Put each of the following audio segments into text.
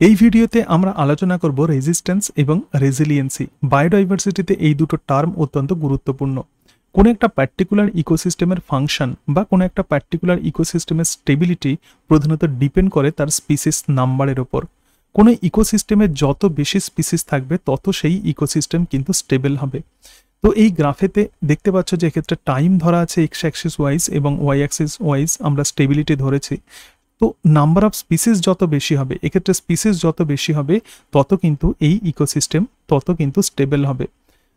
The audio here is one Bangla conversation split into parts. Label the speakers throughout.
Speaker 1: এই ভিডিওতে আমরা আলোচনা করব রেজিস্ট্যান্স এবং রেজিলিয়েন্সি। বায়োডাইভার্সিটিতে এই দুটো টার্ম অত্যন্ত গুরুত্বপূর্ণ। কোনো একটা পার্টিকুলার ইকোসিস্টেমের ফাংশন বা কোনো একটা পার্টিকুলার ইকোসিস্টেমের স্টেবিলিটি প্রধানত ডিপেন্ড করে তার স্পিসিস নাম্বারের ওপর। কোনো ইকোসিস্টেমে যত বেশি স্পিসিস থাকবে তত সেই ইকোসিস্টেম কিন্তু স্টেবল হবে। তো এই গ্রাফেতে দেখতে পাচ্ছ যে এক্ষেত্রে টাইম ধরা আছে এক্স অ্যাক্সিস ওয়াইজ এবং ওয়াই অ্যাক্সিস ওয়াইজ আমরা স্টেবিলিটি ধরেছি। তো নাম্বার অফ স্পিসিস যত বেশি হবে, এক্ষেত্রে স্পিসিস যত বেশি হবে তত কিন্তু এই ইকোসিস্টেম তত কিন্তু স্টেবল হবে।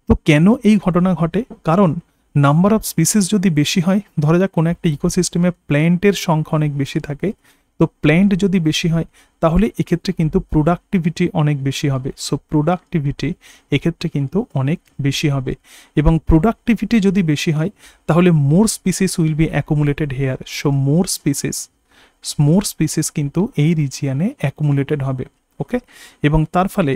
Speaker 1: তো কেন এই ঘটনা ঘটে? কারণ নাম্বার অফ স্পিসিস যদি বেশি হয়, ধরা যাক কোনো একটা ইকোসিস্টেমে প্ল্যান্টের সংখ্যা অনেক বেশি থাকে, তো প্ল্যান্ট যদি বেশি হয় তাহলে এক্ষেত্রে কিন্তু প্রোডাক্টিভিটি অনেক বেশি হবে। সো প্রোডাক্টিভিটি এক্ষেত্রে কিন্তু অনেক বেশি হবে, এবং প্রোডাক্টিভিটি যদি বেশি হয় তাহলে more species will be accumulated here. So more species কিন্তু এই রিজিয়ানে অ্যাকুমুলেটেড হবে। ওকে, এবং তার ফলে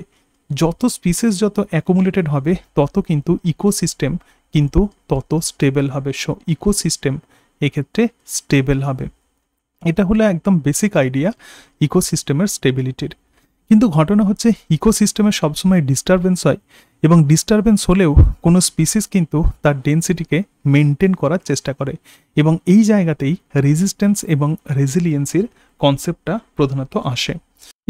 Speaker 1: যত স্পিসিস যত অ্যাকুমুলেটেড হবে তত কিন্তু ইকোসিস্টেম কিন্তু তত স্টেবল হবে। সো ইকোসিস্টেম এক্ষেত্রে স্টেবল হবে। এটা হলো একদম বেসিক আইডিয়া ইকোসিস্টেমের স্টেবিলিটির। কিন্তু ঘটনা হচ্ছে ইকোসিস্টেমে সবসময় ডিস্টারবেন্স হয়, এবং ডিস্টারবেন্স হলেও কোনো স্পিসিস কিন্তু তার ডেন্সিটিকে মেনটেন করার চেষ্টা করে, এবং এই জায়গাতেই রেজিস্ট্যান্স এবং রেজিলিয়েন্সির কনসেপ্টটা প্রধানত আসে।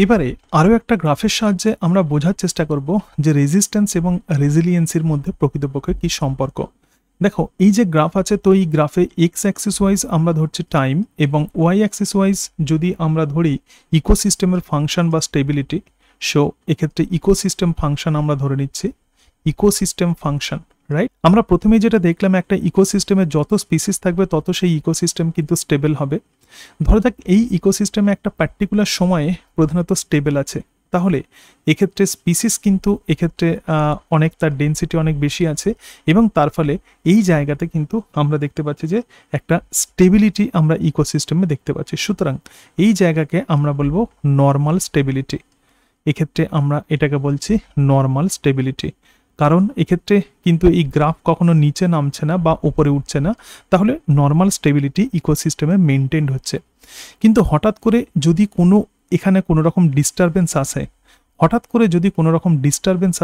Speaker 1: এবারে আরও একটা গ্রাফের সাহায্যে আমরা বোঝার চেষ্টা করব যে রেজিস্ট্যান্স এবং রেজিলিয়েন্সির মধ্যে প্রকৃতপক্ষে কী সম্পর্ক। দেখো, এই যে গ্রাফ আছে, তো এই গ্রাফে এক্স অ্যাক্সিস ওয়াইজ আমরা ধরছি টাইম, এবং ওয়াই অ্যাক্সিস ওয়াইজ যদি আমরা ধরি ইকোসিস্টেমের ফাংশন বা স্টেবিলিটি। সো এক্ষেত্রে ইকোসিস্টেম ফাংশন আমরা ধরে নিচ্ছি, ইকোসিস্টেম ফাংশন, রাইট। আমরা প্রথমেই যেটা দেখলাম, একটা ইকোসিস্টেমে যত স্পিসিস থাকবে তত সেই ইকোসিস্টেম কিন্তু স্টেবল হবে। ধরা যাক এই ইকোসিস্টেমে একটা পার্টিকুলার সময়ে প্রধানত স্টেবল আছে, তাহলে এক্ষেত্রে স্পিসিস কিন্তু এক্ষেত্রে অনেক তার ডেন্সিটি অনেক বেশি আছে, এবং তার ফলে এই জায়গাতে কিন্তু আমরা দেখতে পাচ্ছি যে একটা স্টেবিলিটি আমরা ইকোসিস্টেমে দেখতে পাচ্ছি। সুতরাং এই জায়গাকে আমরা বলবো নর্মাল স্টেবিলিটি। এক্ষেত্রে আমরা এটাকে বলছি নর্মাল স্টেবিলিটি, কারণ এক্ষেত্রে কিন্তু এই গ্রাফ কখনো নিচে নামছে না বা উপরে উঠছে না, তাহলে নর্মাল স্টেবিলিটি ইকোসিস্টেমে মেনটেন্ড হচ্ছে। কিন্তু হঠাৎ করে যদি এখানে কোনো রকম ডিস্টারবেন্স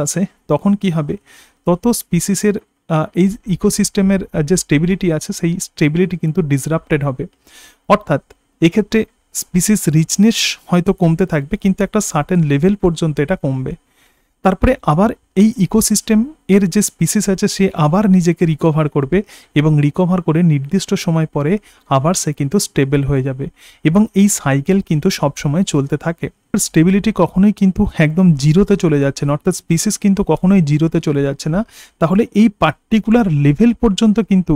Speaker 1: আসে, তখন কি হবে? তত স্পিসিসের এই ইকোসিস্টেমের যে স্টেবিলিটি আছে সেই স্টেবিলিটি কিন্তু ডিসরাপ্টেড হবে। অর্থাৎ এক্ষেত্রে স্পিসিস রিচনেস হয়তো কমতে থাকবে, কিন্তু একটা সার্টেন লেভেল পর্যন্ত এটা কমবে। তারপরে আবার এই ইকোসিস্টেম এর যে স্পিসিস আছে সে আবার নিজেকে রিকভার করবে, এবং রিকভার করে নির্দিষ্ট সময় পরে আবার সে কিন্তু স্টেবল হয়ে যাবে, এবং এই সাইকেল কিন্তু সবসময় চলতে থাকে। স্টেবিলিটি কখনোই কিন্তু একদম জিরোতে চলে যাচ্ছে না, অর্থাৎ স্পিসিস কিন্তু কখনোই জিরোতে চলে যাচ্ছে না। তাহলে এই পার্টিকুলার লেভেল পর্যন্ত কিন্তু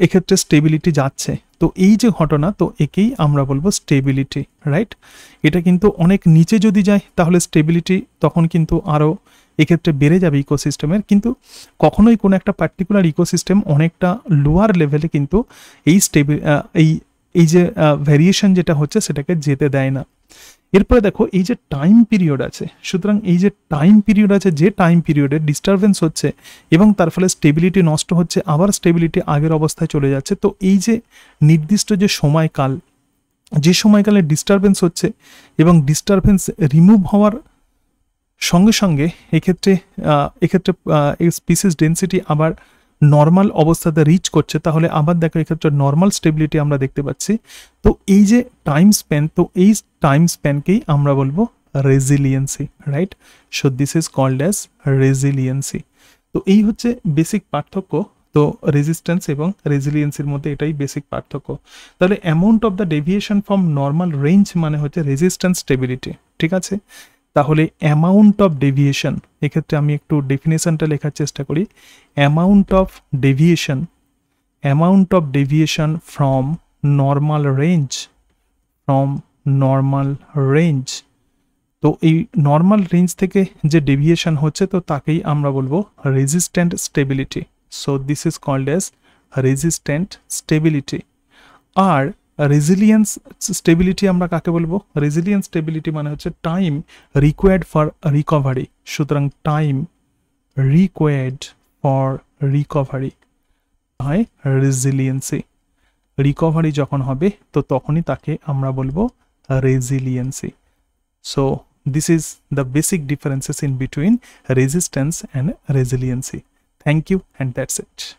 Speaker 1: এক্ষেত্রে স্টেবিলিটি যাচ্ছে। তো এই যে ঘটনা, তো একেই আমরা বলবো স্টেবিলিটি, রাইট। এটা কিন্তু অনেক নিচে যদি যায় তাহলে স্টেবিলিটি তখন কিন্তু আরও এক্ষেত্রে বেড়ে যাবে ইকোসিস্টেমের, কিন্তু কখনোই কোনো একটা পার্টিকুলার ইকোসিস্টেম অনেকটা লোয়ার লেভেলে কিন্তু এই যে ভ্যারিয়েশন যেটা হচ্ছে সেটাকে যেতে দেয় না। এরপরে দেখো, এই যে টাইম পিরিয়ড আছে, সুতরাং এই যে টাইম পিরিয়ড আছে, যে টাইম পিরিয়ডে ডিস্টারবেন্স হচ্ছে এবং তার ফলে স্টেবিলিটি নষ্ট হচ্ছে, আবার স্টেবিলিটি আগের অবস্থায় চলে যাচ্ছে। তো এই যে নির্দিষ্ট যে সময়কাল, যে সময়কালে ডিস্টারবেন্স হচ্ছে এবং ডিস্টারবেন্স রিমুভ হওয়ার সঙ্গে সঙ্গে এক্ষেত্রে স্পিসিস ডেন্সিটি আবার নর্মাল অবস্থাতে রিচ করছে, তাহলে আবার দেখো এক্ষেত্রে নর্মাল স্টেবিলিটি আমরা দেখতে পাচ্ছি। তো এই যে টাইম স্প্যান, তো এই টাইম স্প্যানকেই আমরা বলবো resiliency, right. So this is called as resiliency. তো এই হচ্ছে বেসিক পার্থক্য। তো রেজিস্ট্যান্স এবং রেজিলিয়েন্সির মধ্যে এটাই বেসিক পার্থক্য। তাহলে amount of the deviation from normal range মানে হচ্ছে রেজিস্ট্যান্স স্টেবিলিটি, ঠিক আছে। তাহলে অ্যামাউন্ট অফ ডেভিয়েশন, এক্ষেত্রে আমি একটু ডেফিনেশনটা লেখার চেষ্টা করি। Amount of deviation from normal range, তো এই নর্মাল রেঞ্জ থেকে যে ডেভিয়েশন হচ্ছে তো তাকেই আমরা বলবো resistant stability. So this is called as resistant stability. আর রেজিলিয়েন্স স্টেবিলিটি আমরা কাকে বলবো? রেজিলিয়েন্স স্টেবিলিটি মানে হচ্ছে টাইম রিকোয়ার্ড ফর রিকভারি। সুতরাং টাইম রিকোয়ার্ড ফর রিকভারি হয় রেজিলিয়েন্সি। রিকভারি যখন হবে তো তখনই তাকে আমরা বলবো resiliency. So This is the basic differences in between resistance and resiliency. Thank you, and that's it.